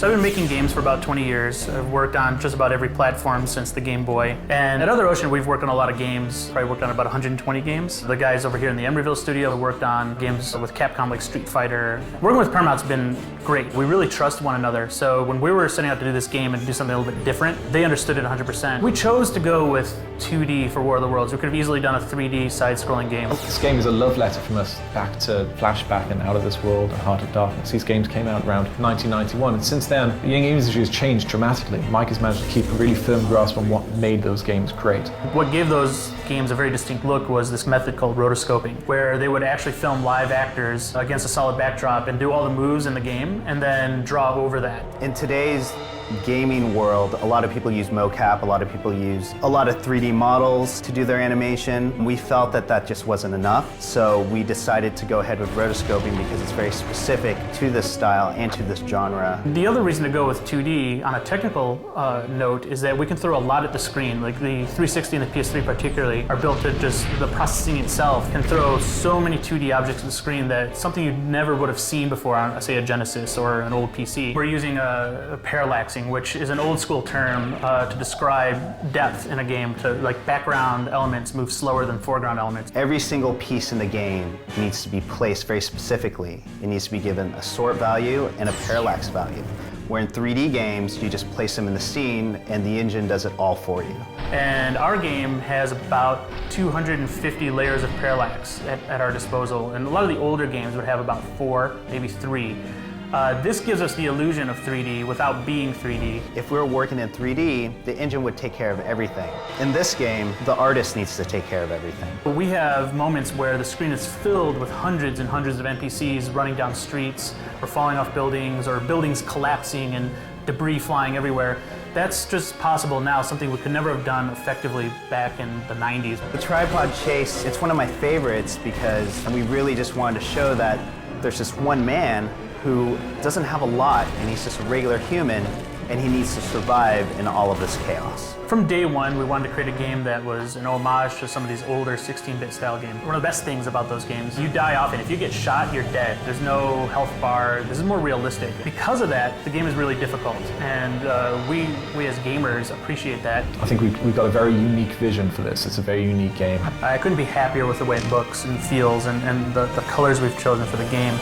So I've been making games for about 20 years. I've worked on just about every platform since the Game Boy. And at Other Ocean, we've worked on a lot of games. Probably worked on about 120 games. The guys over here in the Emeryville studio have worked on games with Capcom like Street Fighter. Working with Paramount's been great. We really trust one another. So when we were setting out to do this game and do something a little bit different, they understood it 100%. We chose to go with 2D for War of the Worlds. We could have easily done a 3D side-scrolling game. This game is a love letter from us back to Flashback and Out of This World and Heart of Darkness. These games came out around 1991, and since then, the gaming industry has changed dramatically. Mike has managed to keep a really firm grasp on what made those games great. What gave those games a very distinct look was this method called rotoscoping, where they would actually film live actors against a solid backdrop and do all the moves in the game and then draw over that. In today's gaming world, a lot of people use mocap, a lot of people use a lot of 3D models to do their animation. We felt that that just wasn't enough, so we decided to go ahead with rotoscoping because it's very specific to this style and to this genre. The other reason to go with 2D on a technical note is that we can throw a lot at the screen. Like the 360 and the PS3 particularly are built to just, the processing itself can throw so many 2D objects at the screen that something you never would have seen before on, say, a Genesis or an old PC. We're using a parallaxing, which is an old school term to describe depth in a game, to like background elements move slower than foreground elements. Every single piece in the game needs to be placed very specifically. It needs to be given a sort value and a parallax value. Where in 3D games, you just place them in the scene and the engine does it all for you. And our game has about 250 layers of parallax at our disposal. And a lot of the older games would have about 4, maybe 3. This gives us the illusion of 3D without being 3D. If we were working in 3D, the engine would take care of everything. In this game, the artist needs to take care of everything. We have moments where the screen is filled with hundreds and hundreds of NPCs running down streets, or falling off buildings, or buildings collapsing and debris flying everywhere. That's just possible now, something we could never have done effectively back in the 90s. The tripod chase, it's one of my favorites because we really just wanted to show that there's just one man who doesn't have a lot, and he's just a regular human, and he needs to survive in all of this chaos. From day one, we wanted to create a game that was an homage to some of these older 16-bit style games. One of the best things about those games, you die often. If you get shot, you're dead. There's no health bar. This is more realistic. Because of that, the game is really difficult, and we as gamers appreciate that. I think we've got a very unique vision for this. It's a very unique game. I couldn't be happier with the way it looks and feels and the colors we've chosen for the game.